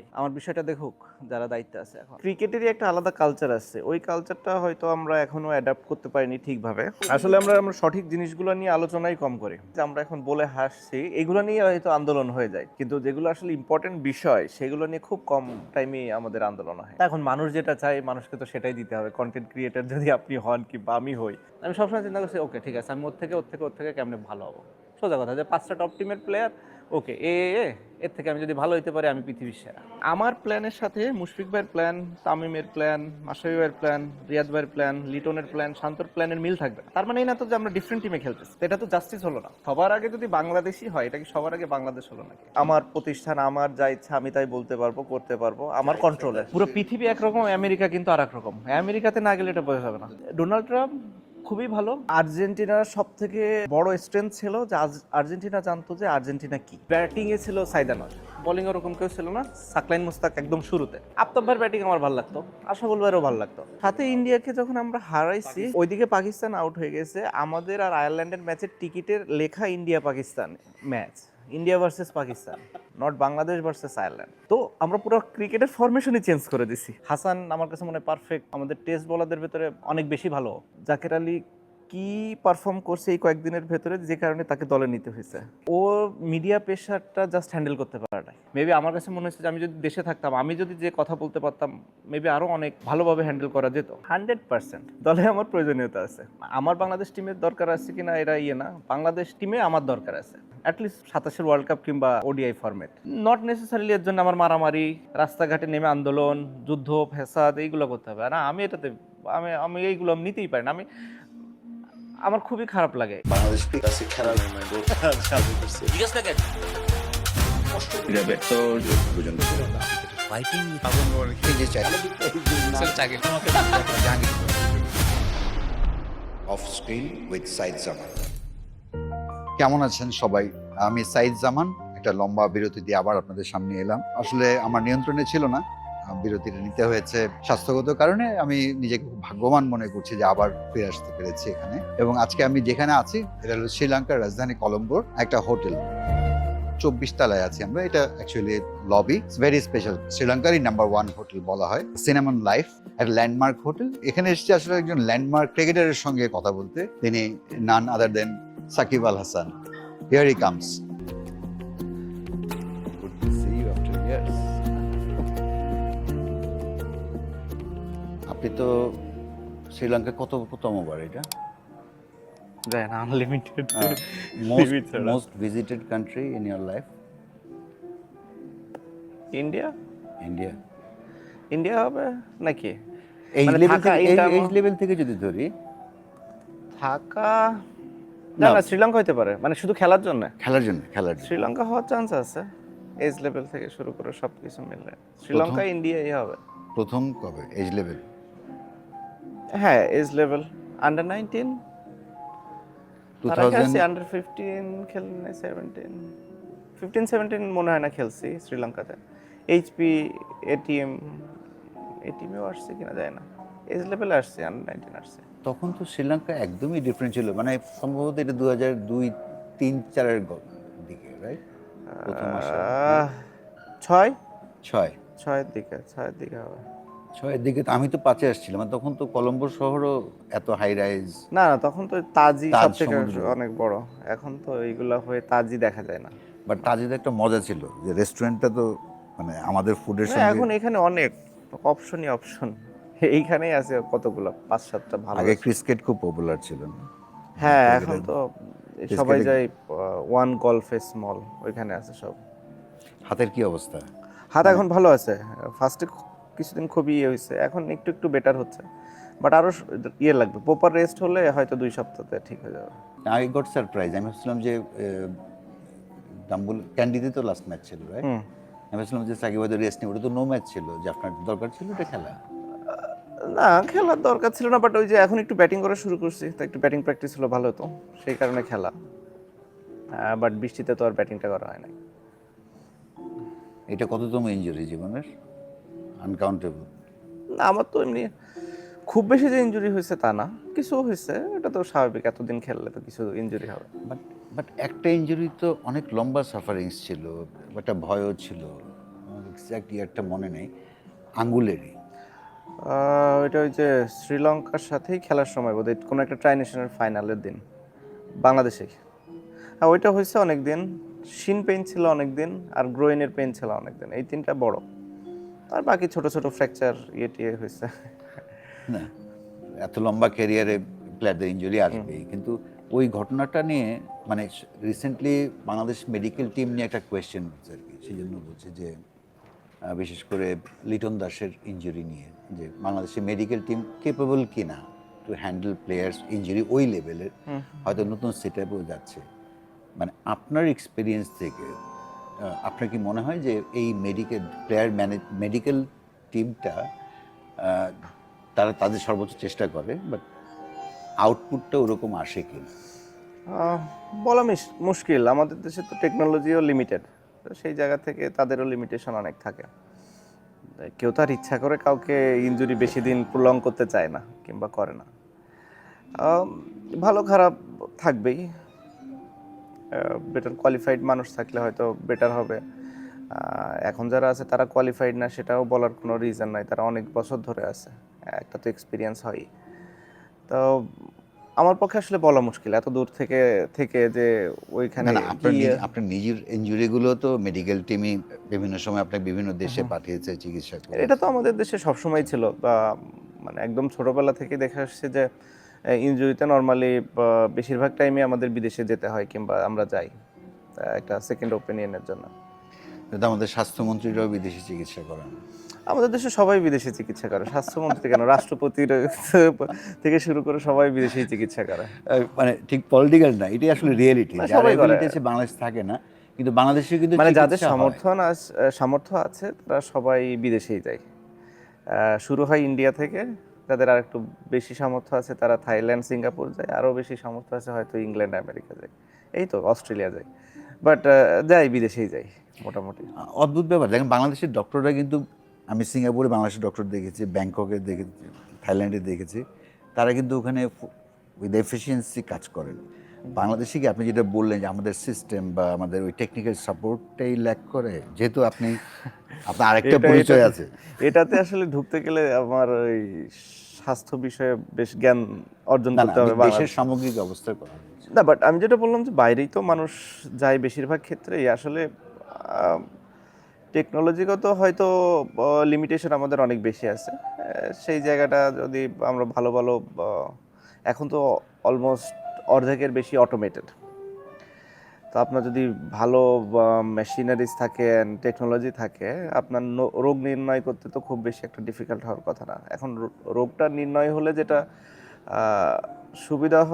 চাই আমার বিষয়টা দেখুক যারা দায়িত্বে আছে। এখন ক্রিকেটেরই একটা আলাদা কালচার আছে, ওই কালচারটা হয়তো আমরা এখনো অ্যাডাপ্ট করতে পারিনি ঠিকভাবে। আসলে আমরা সঠিক জিনিসগুলো নিয়ে আলোচনাই কম করি, যে আমরা এখন বলে হাসছি এগুলো নিয়ে হয়তো আন্দোলন হয়ে যায়, কিন্তু যেগুলো আসলে ইম্পর্টেন্ট বিষয় সেগুলো নিয়ে খুব কম টাইমে আমাদের আন্দোলন হয়। এখন মানুষ যেটা চায় মানুষকে তো সেটাই দিতে হবে। কন্টেন্ট ক্রিয়েটার যদি আপনি হন কিংবা আমি হই, আমি সবসময় চিন্তা করছি ওকে ঠিক আছে, আমি ওর থেকে কেমনে ভালো হবো। সোজা কথা, যে 5টা টপ টিমের প্লেয়ার, ওকে এর থেকে আমি যদি ভালো হইতে পারি আমি পৃথিবীর সেরা। আমার প্ল্যানের সাথে মুশফিক ভাইয়ের প্ল্যান, তামিমের প্ল্যান, মাশরাফি ভাইয়ের প্ল্যান, রিয়াদ ভাইয়ের প্ল্যান, লিটনের প্ল্যান, শান্তর প্ল্যানের মিল থাকবে। তার মানে এই না তো যে আমরা ডিফারেন্ট টিমে খেলতেছি, এটা তো জাস্টিস হলো না। সবার আগে যদি বাংলাদেশি হয়, এটা কি সবার আগে বাংলাদেশ হলো নাকি? আমার প্রতিষ্ঠান, আমার যা ইচ্ছা আমি তাই বলতে পারবো, করতে পারবো, আমার কন্ট্রোলে। পুরো পৃথিবী একরকম, আমেরিকা কিন্তু আর এক রকম। আমেরিকাতে না গেলে এটা বোঝা যাবে না। ডোনাল্ড ট্রাম্প খুবই ভালো। আর্জেন্টিনার সব থেকে বড় স্ট্রেংথ ছিল যে আর্জেন্টিনা জানতো যে আর্জেন্টিনা কি। ব্যাটিং এ ছিল সাইদানর, বোলিং ওরকম কেউ ছিল না, সাকলাইন মুস্তাক একদম শুরুতে। আফতাব ভাইয়ের ব্যাটিং আমার ভালো লাগতো, আশাফুল ভাইয়েরও ভালো লাগতো। সাথে ইন্ডিয়াকে যখন আমরা হারাইছি, ওইদিকে পাকিস্তান আউট হয়ে গেছে, আমাদের আর আয়ারল্যান্ডের ম্যাচের টিকিটের লেখা India Pakistan match, India versus Pakistan, not Bangladesh versus Ireland. তো আমরা পুরো ক্রিকেটের ফরমেশনই চেঞ্জ করে দিছি। হাসান আমার কাছে মনে হয় পারফেক্ট, আমাদের টেস্ট বোলারদের ভেতরে অনেক বেশি ভালো। জাকের আলী কি পারফর্ম করছে এই কয়েকদিনের ভেতরে, যে কারণে তাকে দলে নিতে হয়েছে। ও মিডিয়া প্রেশারটা জাস্ট হ্যান্ডেল করতে পারে না। মেবি আমার কাছে মনে হচ্ছে যে আমি যদি দেশে থাকতাম, আমি যদি যে কথা বলতে পারতাম, মেবি আরো অনেক ভালোভাবে হ্যান্ডেল করা যেত। 100% দলে আমার প্রয়োজনীয়তা আছে। আমার বাংলাদেশ টিমের দরকার আছে কিনা এটা না, বাংলাদেশ টিমে আমার দরকার আছে অ্যাটলিস্ট 27-এর ওয়ার্ল্ড কাপ কিংবা ওডিআই ফরম্যাট। নট নেসেসারিলি এর জন্য আমার মারামারি, রাস্তাঘাটে নেমে আন্দোলন, যুদ্ধ ফ্যাসাদ এইগুলো করতে হবে না। আমি এটাতে আমি আমি এইগুলো নিতেই পারি না। আমার খুবই খারাপ লাগে। বাংলাদেশ ক্রিকেট খেলার জিজ্ঞেস না কেন এটা ব্যর্থ পর্যন্ত fighting off screen with Saeed Zaman. কেমন আছেন সবাই? আমি সাইদ জামান। একটা লম্বা বিরতি দিয়ে আবার আপনাদের সামনে এলাম। আসলে আমার নিয়ন্ত্রণে ছিল না, বিরতিটা নিতে হয়েছে স্বাস্থ্যগত কারণে। আমি নিজেকে খুব ভাগ্যবান মনে করছি যে আবার ফিরে আসতে পেরেছি এখানে। এবং আজকে আমি যেখানে আছি এটা হলো শ্রীলঙ্কার রাজধানী কলম্বোর একটা হোটেল, 24 তলায় আছি আমরা। এটা অ্যাকচুয়ালি লবি, ভেরি স্পেশাল, শ্রীলঙ্কারই নাম্বার 1 হোটেল বলা হয়, সিনেমন লাইফ, একটা ল্যান্ডমার্ক হোটেল। এখানে এসেছি আসলে একজন ল্যান্ডমার্ক ক্রিকেটারের সঙ্গে কথা বলতে। তিনি none other than Shakib Al Hasan. Here he comes. Good to see you after years. আপনি তো শ্রীলঙ্কা কততমবার এটা? Then unlimited most visited country in your life? India. India. India হবে নাকি? এই মানে লেভেল থাকা থেকে, income- এই লেভেল থেকে যদি ধরি, থাকা না না শ্রীলঙ্কা হতে পারে, মানে শুধু খেলার জন্য। খেলার জন্য শ্রীলঙ্কা হওয়ার চান্স আছে, এজ লেভেল থেকে শুরু করে সবকিছু মিলে শ্রীলঙ্কা ইন্ডিয়াই হবে। প্রথম কবে এজ লেভেল? হ্যাঁ, এজ লেভেল আন্ডার 19, তারা 2000 খেলছি আন্ডার 15, খেলেনি 17, 15-17 মনে হয় না খেলছি শ্রীলঙ্কাতে। এইচপি, এটিএমেও আসছে কিনা যায় না, এজ লেভেলে আসছে, আন্ডার 19 আসছে। তখন তো শ্রীলঙ্কা একদমই ডিফারেন্ট ছিল, মানে সম্ভবত এটা 2002-3-4 এর দিকে, রাইট? প্রথম আসা 6-6 ছয়ের দিকে হবে। 6-এর দিকে। তো আমি তো 5-এ আসছিলাম, আর তখন তো কলম্বো শহরও এত হাই রাইজ। না না, তখন তো তাজি তাজ সব থেকে সমুদ্র। অনেক বড়। এখন তো এইগুলা হয়ে তাজি দেখা যায় না। বাট তাজিতে একটা মজা ছিল যে রেস্টুরেন্টটা তো মানে আমাদের ফুডের না, সঙ্গে। এখন এখানে অনেক অপশনই অপশন, এইখানেই আছে কতগুলো 5-7টা ভালো আগে restaurant। ক্রিকেট খুব পপুলার ছিল না? হ্যাঁ, এখন তো সবাই ক্রিকেটে- যায় ওয়ান গলফেস মল, ওইখানে আছে সব। হাতের কি অবস্থা? হাত এখন ভালো আছে, ফার্স্টে কিছুদিন খুবই হয়েছে, এখন একটু একটু বেটার হচ্ছে, বাট আরো লাগবে। প্রপার রেস্ট হলে হয়তো 2 সপ্তাহতে ঠিক হয়ে যাবে। I got surprise. আমি ভাবছিলাম যে দাম্বুল ক্যান্ডিতে তো লাস্ট ম্যাচ ছিল, রাইট? আমি ভাবছিলাম যে সাকিব হয়তো রেস্ট নেবে, ওটা তো নো ম্যাচ ছিল, যে আপনার দরকার ছিল এটা খেলা। না, খেলার দরকার ছিল না, বাট ওই যে এখন একটু ব্যাটিং করা শুরু করছি, তো একটু ব্যাটিং প্র্যাকটিস হলো ভালো হতো, সেই কারণে খেলা। বাট বৃষ্টিতে তো আর ব্যাটিংটা করা হয় না। এটা কততম ইনজুরি জীবনের? আনকাউন্টেবল? না, আমার তো এমনি খুব বেশি যে ইনজুরি হয়েছে তা না, কিছু হয়েছে, এটা তো স্বাভাবিক, এতদিন খেললে তো কিছু ইনজুরি হবে। বাট একটা ইনজুরি তো অনেক লম্বা সাফারিংস ছিল, একটা ভয়ও ছিল। এক্স্যাক্ট ইয়ারটা মনে নেই, আঙ্গুলেরই। ওইটা ওই যে শ্রীলঙ্কার সাথেই খেলার সময় বোধহয় কোনো একটা ট্রাই নেশনের ফাইনালের দিন বাংলাদেশে। হ্যাঁ, ওইটা হয়েছে অনেক দিন। শিন পেইন ছিল অনেক দিন, আর গ্রোইনের পেইন ছিল অনেক দিন। এই তিনটা বড়, আর বাকি ছোট ছোট ফ্র্যাকচার টিয়ে হয়েছে। না, এত লম্বা ক্যারিয়ারে প্লেয়ারদের ইনজুরি আসবেই, কিন্তু ওই ঘটনাটা নিয়ে মানে রিসেন্টলি বাংলাদেশ মেডিকেল টিম নিয়ে একটা কোয়েশ্চেন হচ্ছে আর কি, সেই জন্য বলছি যে বিশেষ করে লিটন দাসের ইনজুরি নিয়ে, যে বাংলাদেশের মেডিকেল টিম কেপেবল কিনা টু হ্যান্ডেল প্লেয়ার্স ইনজুরি ওই লেভেলের, হয়তো নতুন সেট আপেও যাচ্ছে। মানে আপনার এক্সপিরিয়েন্স থেকে আপনার কি মনে হয় যে এই মেডিকেল টিমটা তারা তাদের সর্বোচ্চ চেষ্টা করে, বাট আউটপুটটা ওরকম আসে কি না? বলা মুশকিল। আমাদের দেশে তো টেকনোলজিও লিমিটেড, সেই জায়গা থেকে তাদেরও লিমিটেশন অনেক থাকে। কেউ তার ইচ্ছা করে কাউকে ইনজুরি বেশি দিন প্রলং করতে চায় না কিংবা করে না। ভালো খারাপ থাকবেই। বেটার কোয়ালিফাইড মানুষ থাকলে হয়তো বেটার হবে। এখন যারা আছে তারা কোয়ালিফাইড না, সেটাও বলার কোনো রিজন নাই। তারা অনেক বছর ধরে আছে, একটা তো এক্সপিরিয়েন্স হয়। তো আমার পক্ষে আসলে বলা মুশকিল এত দূর থেকে থেকে যে ওইখানে না, আপনার নিজের ইনজুরিগুলো তো মেডিকেল টিমই বিভিন্ন সময় আপনাকে বিভিন্ন দেশে পাঠিয়েছে চিকিৎসা করে। এটা তো আমাদের দেশে সবসময় ছিল, বা মানে একদম ছোটবেলা থেকে দেখে আসছে যে ইনজুরিতে নর্মালি বেশিরভাগ টাইমে আমাদের বিদেশে যেতে হয় কিংবা আমরা যাই একটা সেকেন্ড ওপিনিয়নের জন্য। কিন্তু আমাদের স্বাস্থ্যমন্ত্রীরাও বিদেশি চিকিৎসা করেন। আমাদের দেশে সবাই বিদেশে চিকিৎসা করে, স্বাস্থ্যমন্ত্রী কেন, রাষ্ট্রপতির থেকে শুরু করে সবাই বিদেশেই চিকিৎসা করে। মানে ঠিক পলিটিক্যাল না, এটাই আসলে রিয়েলিটি। না, যারা সবাই করে। এবিলিটি আছে বাংলাদেশ থাকে না, কিন্তু বাংলাদেশে কিন্তু মানে যাদের চিকিৎসা হয়। সামর্থ্য আছে তারা সবাই বিদেশেই যায়। শুরু হয় ইন্ডিয়া থেকে, যাদের আর একটু বেশি সামর্থ্য আছে তারা থাইল্যান্ড, সিঙ্গাপুর যায়, আরও বেশি সামর্থ্য আছে হয়তো ইংল্যান্ড, আমেরিকা যায়, এই তো অস্ট্রেলিয়া যায়, বাট যাই বিদেশেই যায় মোটামুটি। অদ্ভুত ব্যাপার, দেখেন বাংলাদেশের ডক্টররা কিন্তু, আমি সিঙ্গাপুরে বাংলাদেশের ডক্টর দেখেছি, ব্যাংককে দেখেছি, থাইল্যান্ডে দেখেছি, তারা কিন্তু ওখানে উইথ এফিসিয়েন্সি কাজ করেন। বাংলাদেশে কি আপনি যেটা বললেন যে আমাদের সিস্টেম বা আমাদের ওই টেকনিক্যাল সাপোর্টটাই ল্যাক করে, যেহেতু আপনার আরেকটা পরিচয় আছে। এটাতে আসলে ঢুকতে গেলে আমার ওই স্বাস্থ্য বিষয়ে বেশ জ্ঞান অর্জন না, করতে হবে দেশের সামগ্রিক অবস্থার কথা বলছি। না, বাট আমি যেটা বললাম যে বাইরেই তো মানুষ যায় বেশিরভাগ ক্ষেত্রেই। আসলে টেকনোলজিগত হয়তো লিমিটেশন আমাদের অনেক বেশি আছে। সেই জায়গাটা যদি আমরা ভালো ভালো এখন তো অলমোস্ট অর্ধেকের বেশি অটোমেটেড। তো আপনার যদি ভালো মেশিনারিজ থাকে, টেকনোলজি থাকে, আপনার রোগ নির্ণয় করতে তো খুব বেশি একটা ডিফিকাল্ট হওয়ার কথা না। এখন রোগটা নির্ণয় হলে যেটা সুবিধা হয়